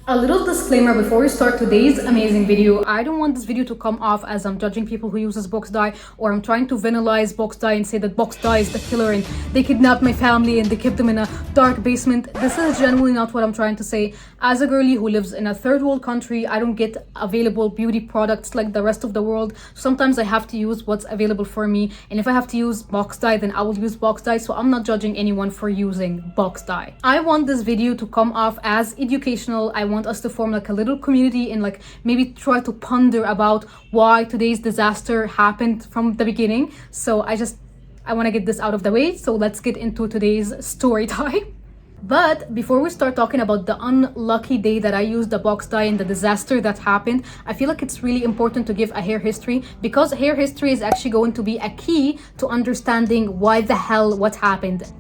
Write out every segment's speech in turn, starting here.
A little disclaimer before we start today's amazing video. I don't want this video to come off as I'm judging people who uses box dye, or I'm trying to villainize box dye and say that box dye is the killer and they kidnapped my family and they kept them in a dark basement. This is genuinely not what I'm trying to say. As a girlie who lives in a third world country, I don't get available beauty products like the rest of the world. Sometimes I have to use what's available for me, and if I have to use box dye, then I will use box dye. So I'm not judging anyone for using box dye. I want this video to come off as educational. I want us to form like a little community and like maybe try to ponder about why today's disaster happened from the beginning. So I want to get this out of the way. So let's get into today's story time. But before we start talking about the unlucky day that I used the box dye and the disaster that happened, I feel like it's really important to give a hair history, because hair history is actually going to be a key to understanding why the hell what happened.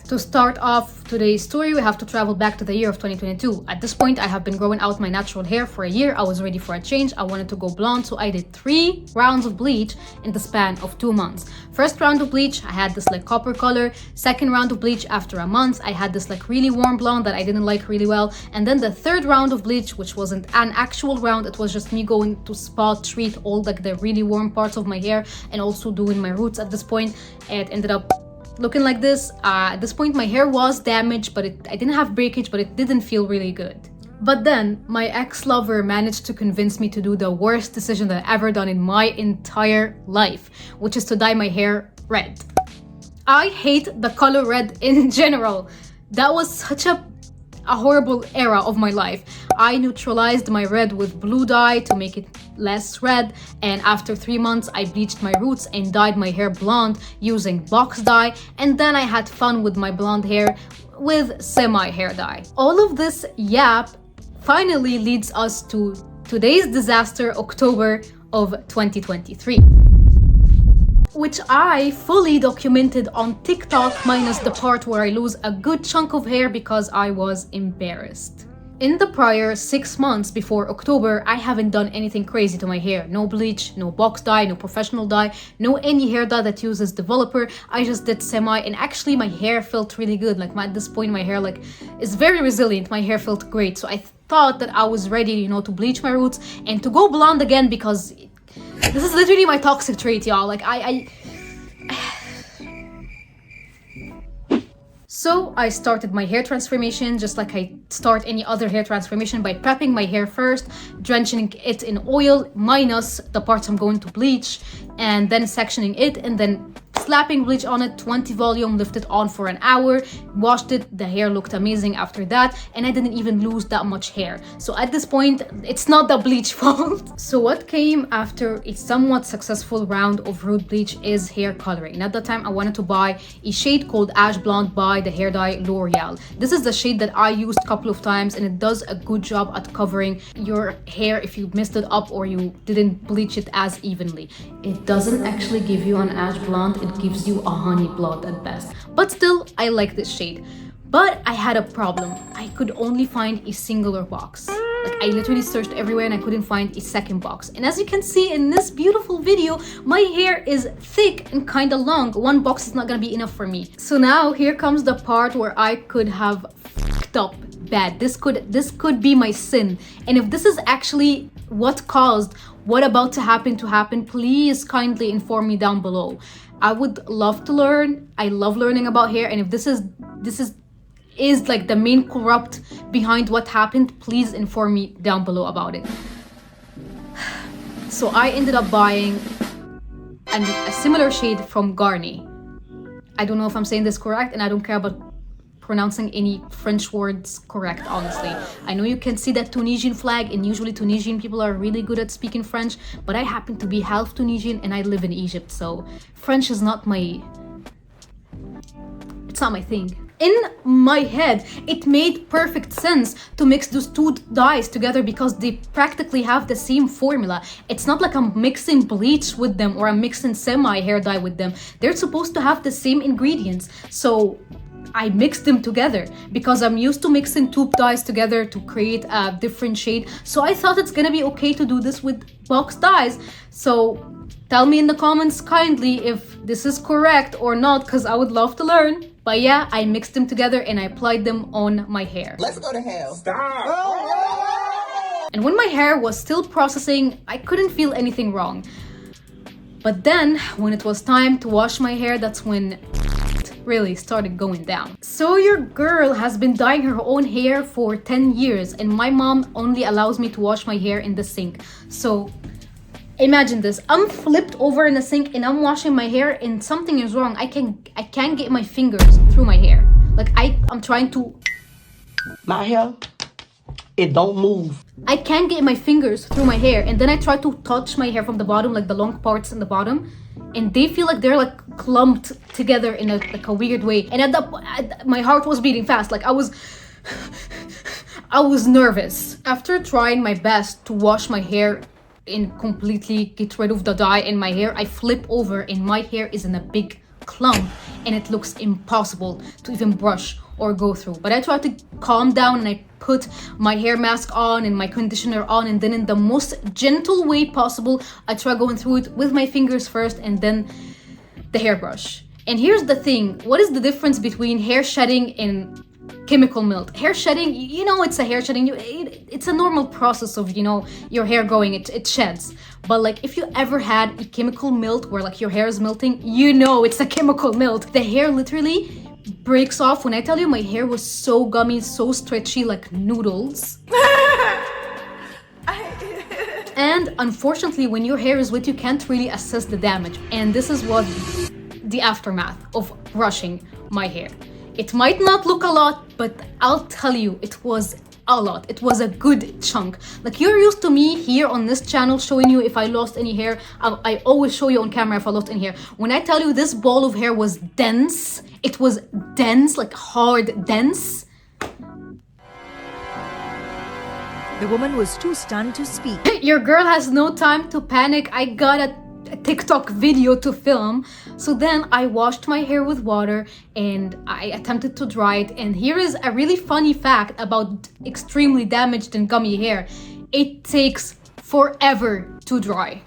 To start off today's story, we have to travel back to the year of 2022. At this point, I have been growing out my natural hair for a year. I was ready for a change. I wanted to go blonde, so I did 3 rounds of bleach in the span of 2 months. First round of bleach, I had this like copper color. Second round of bleach, after a month, I had this like really warm blonde that I didn't like really well. And then the third round of bleach, which wasn't an actual round, it was just me going to spot treat all like the really warm parts of my hair and also doing my roots at this point. It ended up looking like this. At this point, my hair was damaged, but I didn't have breakage, but it didn't feel really good. But then my ex-lover managed to convince me to do the worst decision that I've ever done in my entire life, which is to dye my hair red. I hate the color red in general. That was such a horrible era of my life. I neutralized my red with blue dye to make it less red, and after 3 months I bleached my roots and dyed my hair blonde using box dye, and then I had fun with my blonde hair with semi hair dye. All of this yap finally leads us to today's disaster, October of 2023, which I fully documented on TikTok, minus the part where I lose a good chunk of hair because I was embarrassed. In the prior 6 months before October, I haven't done anything crazy to my hair. No bleach, no box dye, no professional dye, no any hair dye that uses developer. I just did semi, and actually my hair felt really good. Like at this point, my hair like is very resilient. My hair felt great. So I thought that I was ready, you know, to bleach my roots and to go blonde again, because this is literally my toxic trait, y'all. Like So I started my hair transformation just like I start any other hair transformation, by prepping my hair first, drenching it in oil minus the parts I'm going to bleach, and then sectioning it, and then slapping bleach on it, 20 volume, left it on for an hour, washed it. The hair looked amazing after that, and I didn't even lose that much hair. So at this point, it's not the bleach fault. So what came after a somewhat successful round of root bleach is hair coloring. And at that time, I wanted to buy a shade called Ash Blonde by the hair dye L'Oreal. This is the shade that I used a couple of times, and it does a good job at covering your hair if you messed it up or you didn't bleach it as evenly. It doesn't actually give you an ash blonde, it gives you a honey blonde at best. But still, I like this shade. But I had a problem. I could only find a singular box. Like I literally searched everywhere and I couldn't find a second box. And as you can see in this beautiful video, my hair is thick and kind of long. One box is not gonna be enough for me. So now here comes the part where I could have fucked up bad. This could be my sin. And if this is actually what caused what about to happen, please kindly inform me down below. I would love to learn. I love learning about hair, and if this is like the main corrupt behind what happened, please inform me down below about it. So I ended up buying a similar shade from Garnier. I don't know if I'm saying this correct, and I don't care about pronouncing any French words correct, honestly. I know you can see that Tunisian flag, and usually Tunisian people are really good at speaking French, but I happen to be half Tunisian and I live in Egypt, so French is not my thing. In my head, it made perfect sense to mix those two dyes together because they practically have the same formula. It's not like I'm mixing bleach with them or I'm mixing semi hair dye with them. They're supposed to have the same ingredients. So I mixed them together because I'm used to mixing tube dyes together to create a different shade. So I thought it's gonna be okay to do this with box dyes. So tell me in the comments kindly if this is correct or not, because I would love to learn. But yeah, I mixed them together and I applied them on my hair. Let's go to hell. Stop! And when my hair was still processing, I couldn't feel anything wrong. But then, when it was time to wash my hair, that's when it really started going down. So your girl has been dyeing her own hair for 10 years, and my mom only allows me to wash my hair in the sink. So imagine this, I'm flipped over in the sink and I'm washing my hair and something is wrong. I can't get my fingers through my hair. Like I'm trying to... My hair, it don't move. I can't get my fingers through my hair, and then I try to touch my hair from the bottom, like the long parts in the bottom, and they feel like they're like clumped together in like a weird way. And my heart was beating fast, like I was nervous. After trying my best to wash my hair and completely get rid of the dye in my hair, I flip over and my hair is in a big clump and it looks impossible to even brush or go through. But I try to calm down and I put my hair mask on and my conditioner on, and then in the most gentle way possible, I try going through it with my fingers first and then the hairbrush. And here's the thing, what is the difference between hair shedding and chemical melt? Hair shedding, you know, it's a hair shedding. It's a normal process of, you know, your hair growing, it sheds. But like if you ever had a chemical melt where like your hair is melting, you know it's a chemical melt. The hair literally breaks off. When I tell you my hair was so gummy, so stretchy, like noodles. And unfortunately, when your hair is wet, you can't really assess the damage. And this is what the aftermath of brushing my hair. It might not look a lot, but I'll tell you, it was a lot. It was a good chunk. Like you're used to me here on this channel showing you if I lost any hair. I always show you on camera if I lost any hair. When I tell you this ball of hair was dense, it was dense, like hard dense. The woman was too stunned to speak. Your girl has no time to panic. I got a TikTok video to film. So then I washed my hair with water and I attempted to dry it. And here is a really funny fact about extremely damaged and gummy hair. It takes forever to dry.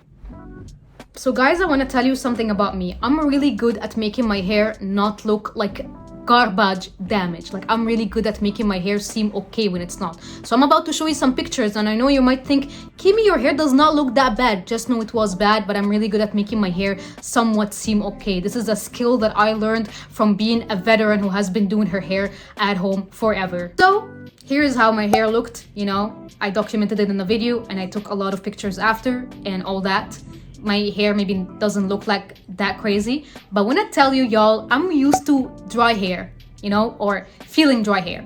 So guys, I want to tell you something about me. I'm really good at making my hair not look like garbage damage. Like I'm really good at making my hair seem okay when it's not. So I'm about to show you some pictures, and I know you might think, Kimmy, your hair does not look that bad. Just know it was bad, but I'm really good at making my hair somewhat seem okay. This is a skill that I learned from being a veteran who has been doing her hair at home forever. So here's how my hair looked. You know, I documented it in the video and I took a lot of pictures after and all that. My hair maybe doesn't look like that crazy, but when I tell you, y'all, I'm used to dry hair, you know, or feeling dry hair.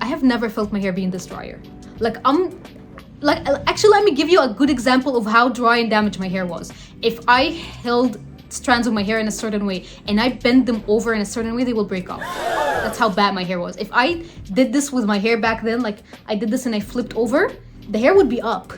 I have never felt my hair being this drier. Actually, let me give you a good example of how dry and damaged my hair was. If I held strands of my hair in a certain way and I bend them over in a certain way, they will break off. That's how bad my hair was. If I did this with my hair back then, like I did this and I flipped over, the hair would be up.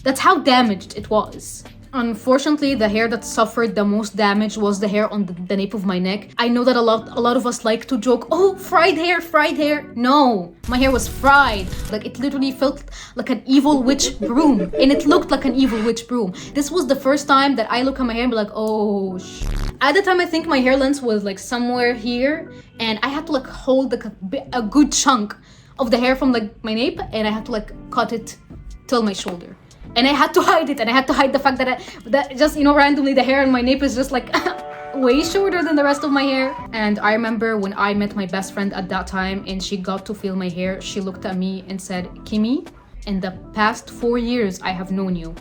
That's how damaged it was. Unfortunately, the hair that suffered the most damage was the hair on the nape of my neck. I know that a lot of us like to joke, oh, fried hair, fried hair. No, my hair was fried. Like it literally felt like an evil witch broom, and it looked like an evil witch broom. This was the first time that I look at my hair and be like, oh, At the time, I think my hair length was like somewhere here, and I had to like hold like a good chunk of the hair from like my nape, and I had to like cut it till my shoulder. And I had to hide it, and I had to hide the fact that just, you know, randomly the hair on my nape is just like way shorter than the rest of my hair. And I remember when I met my best friend at that time and she got to feel my hair, she looked at me and said, Kimmy, in the past 4 years I have known you,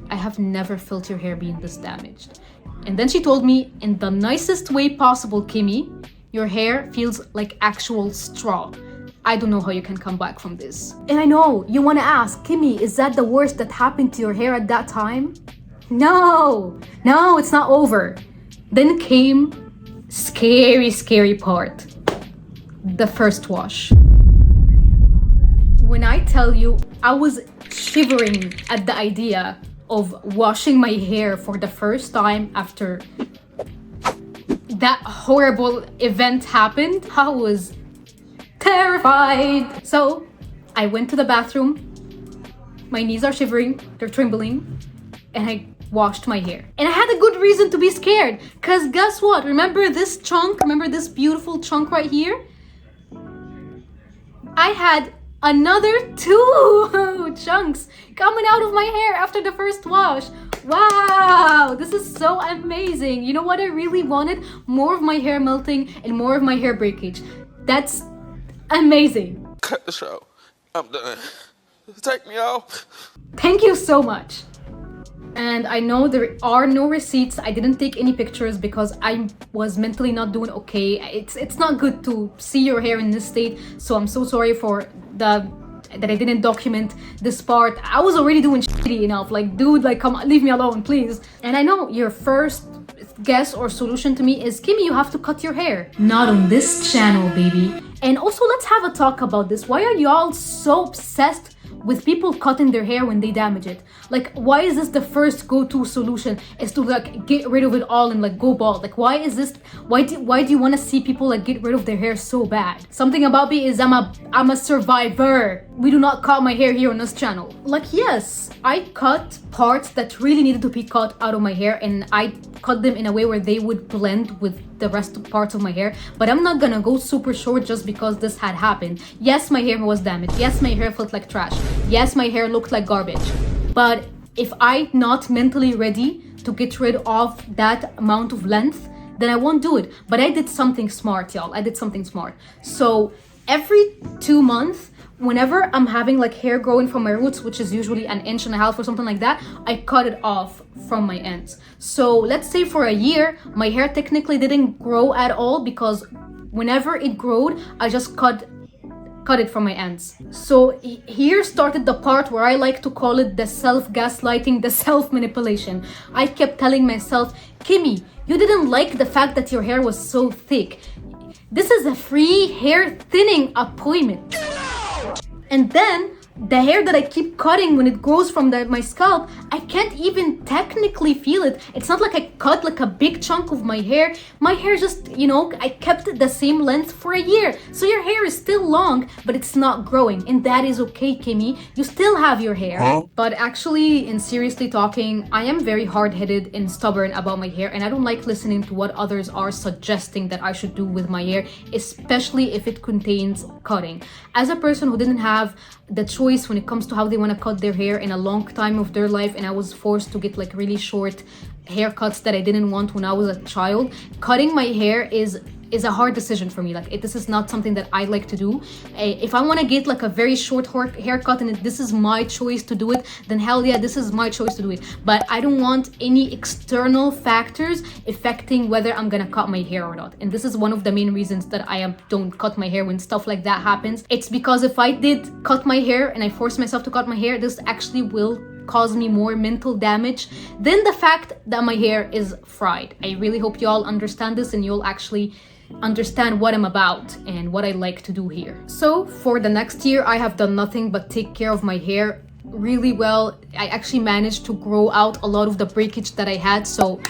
I have never felt your hair being this damaged. And then she told me, in the nicest way possible, Kimmy, your hair feels like actual straw. I don't know how you can come back from this. And I know, you wanna ask, Kimmy, is that the worst that happened to your hair at that time? No, it's not over. Then came scary part. The first wash. When I tell you, I was shivering at the idea of washing my hair for the first time after that horrible event happened. I was terrified. So I went to the bathroom. My knees are shivering, they're trembling, and I washed my hair. And I had a good reason to be scared, because guess what? Remember this chunk? Remember this beautiful chunk right here? I had Another 2 chunks coming out of my hair after the first wash. Wow, this is so amazing. You know what I really wanted? More of my hair melting and more of my hair breakage. That's amazing. Cut the show. I'm done. Take me off. Thank you so much. And I know there are no receipts. I didn't take any pictures because I was mentally not doing okay. It's not good to see your hair in this state. So I'm so sorry for that I didn't document this part. I was already doing shitty enough. Like, dude, like, come on, leave me alone, please. And I know your first guess or solution to me is, Kimmy, you have to cut your hair. Not on this channel, baby. And also, let's have a talk about this. Why are y'all so obsessed with people cutting their hair when they damage it? Like, why is this the first go-to solution, is to like get rid of it all and like go bald? Like, why is this, why do you want to see people like get rid of their hair so bad? Something about me is I'm a survivor. We do not cut my hair here on this channel. Like, yes, I cut parts that really needed to be cut out of my hair, and I cut them in a way where they would blend with the rest of parts of my hair, but I'm not gonna go super short just because this had happened. Yes, my hair was damaged. Yes, my hair felt like trash. Yes, my hair looked like garbage. But if I'm not mentally ready to get rid of that amount of length, then I won't do it. But I did something smart, y'all. I did something smart. So every 2 months, whenever I'm having like hair growing from my roots, which is usually 1.5 inches or something like that, I cut it off from my ends. So let's say for a year, my hair technically didn't grow at all because whenever it growed, I just cut it from my ends. So here started the part where I like to call it the self-gaslighting, the self-manipulation. I kept telling myself, Kimmy, you didn't like the fact that your hair was so thick. This is a free hair thinning appointment. And then the hair that I keep cutting when it grows from my scalp, I can't even technically feel it. It's not like I cut like a big chunk of my hair. My hair just, you know, I kept it the same length for a year. So your hair is still long, but it's not growing. And that is okay, Kimmy. You still have your hair. Huh? But actually, in seriously talking, I am very hard-headed and stubborn about my hair. And I don't like listening to what others are suggesting that I should do with my hair, especially if it contains cutting. As a person who didn't have the choice when it comes to how they want to cut their hair in a long time of their life, and I was forced to get like really short haircuts that I didn't want when I was a child, cutting my hair is a hard decision for me. Like, this is not something that I like to do. If I want to get like a very short haircut and this is my choice to do it, then hell yeah, this is my choice to do it. But I don't want any external factors affecting whether I'm gonna cut my hair or not. And this is one of the main reasons that I don't cut my hair when stuff like that happens. It's because if I did cut my hair and I force myself to cut my hair, this actually will cause me more mental damage than the fact that my hair is fried. I really hope you all understand this and you'll actually understand what I'm about and what I like to do here. So for the next year, I have done nothing but take care of my hair really well. I actually managed to grow out a lot of the breakage that I had, so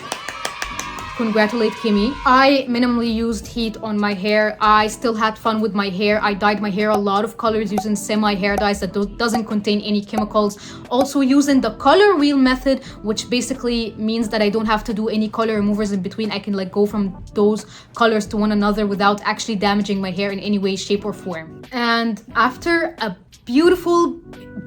congratulate Kimmy. I minimally used heat on my hair. I still had fun with my hair. I dyed my hair a lot of colors using semi hair dyes that doesn't contain any chemicals. Also using the color wheel method, which basically means that I don't have to do any color removers in between. I can like go from those colors to one another without actually damaging my hair in any way, shape or form. And after a beautiful,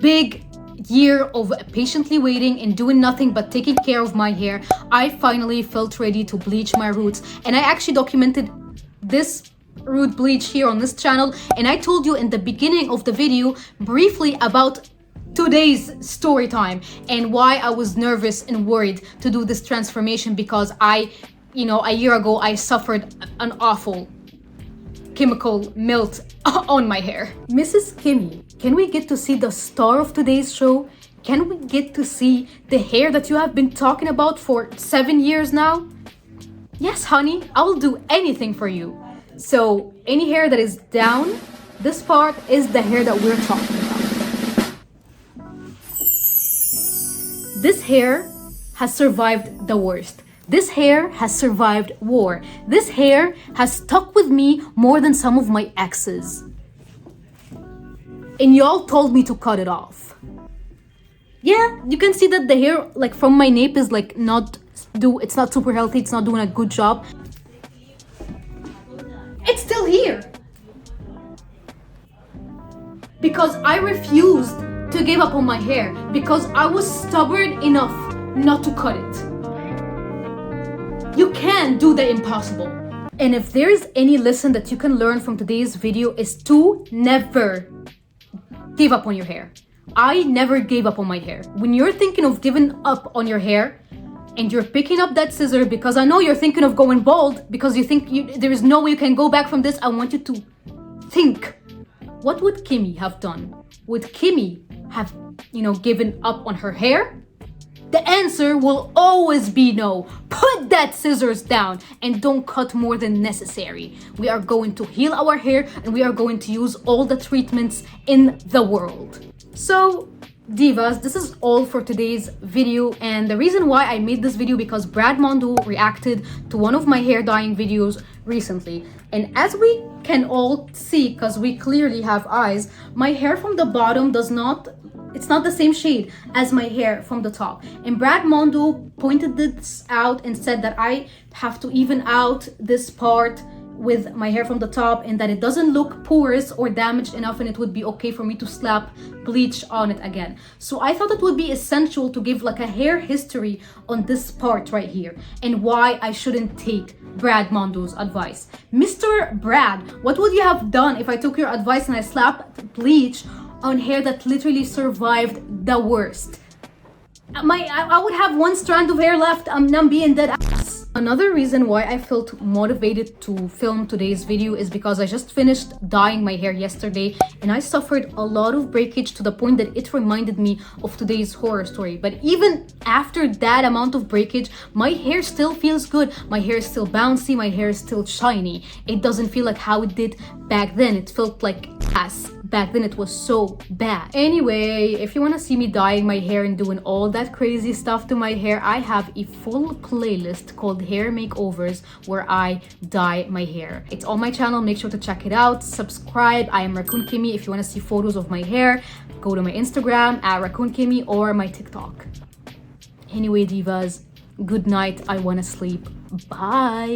big year of patiently waiting and doing nothing but taking care of my hair, I finally felt ready to bleach my roots. And I actually documented this root bleach here on this channel, and I told you in the beginning of the video briefly about today's story time and why I was nervous and worried to do this transformation, because a year ago I suffered an awful chemical melt on my hair. Mrs. Kimmy, can we get to see the star of today's show? Can we get to see the hair that you have been talking about for 7 years now? Yes, honey, I will do anything for you. So any hair that is down, this part is the hair that we're talking about. This hair has survived the worst. This hair has survived war. This hair has stuck with me more than some of my exes. And y'all told me to cut it off. Yeah, you can see that the hair like from my nape is like it's not super healthy, it's not doing a good job. It's still here. because I refused to give up on my hair, because I was stubborn enough not to cut it. You can do the impossible. And if there's any lesson that you can learn from today's video, is to never give up on your hair. I never gave up on my hair. When you're thinking of giving up on your hair and you're picking up that scissor, because I know you're thinking of going bald because you think there is no way you can go back from this, I want you to think, what would Kimmy have done? Would Kimmy have, given up on her hair? The answer will always be no. Put that scissors down and don't cut more than necessary. We are going to heal our hair and we are going to use all the treatments in the world. So, divas, this is all for today's video, and the reason why I made this video because Brad Mondo reacted to one of my hair dyeing videos recently, and as we can all see, because we clearly have eyes, my hair from the bottom it's not the same shade as my hair from the top. And Brad Mondo pointed this out and said that I have to even out this part with my hair from the top, and that it doesn't look porous or damaged enough, and it would be okay for me to slap bleach on it again. So I thought it would be essential to give like a hair history on this part right here, and why I shouldn't take Brad Mondo's advice. Mr. Brad, what would you have done if I took your advice and I slapped bleach on hair that literally survived the worst? I would have one strand of hair left. I'm being dead ass. Another reason why I felt motivated to film today's video is because I just finished dyeing my hair yesterday and I suffered a lot of breakage to the point that it reminded me of today's horror story. But even after that amount of breakage, my hair still feels good. My hair is still bouncy, my hair is still shiny. It doesn't feel like how it did back then. It felt like ass. Back then it was so bad. Anyway, if you want to see me dyeing my hair and doing all that crazy stuff to my hair, I have a full playlist called Hair Makeovers where I dye my hair. It's on my channel, make sure to check it out. Subscribe. I am Raccoon Kimmy. If you want to see photos of my hair, go to my Instagram at Raccoon Kimmy or my TikTok. Anyway, divas, good night. I want to sleep. Bye.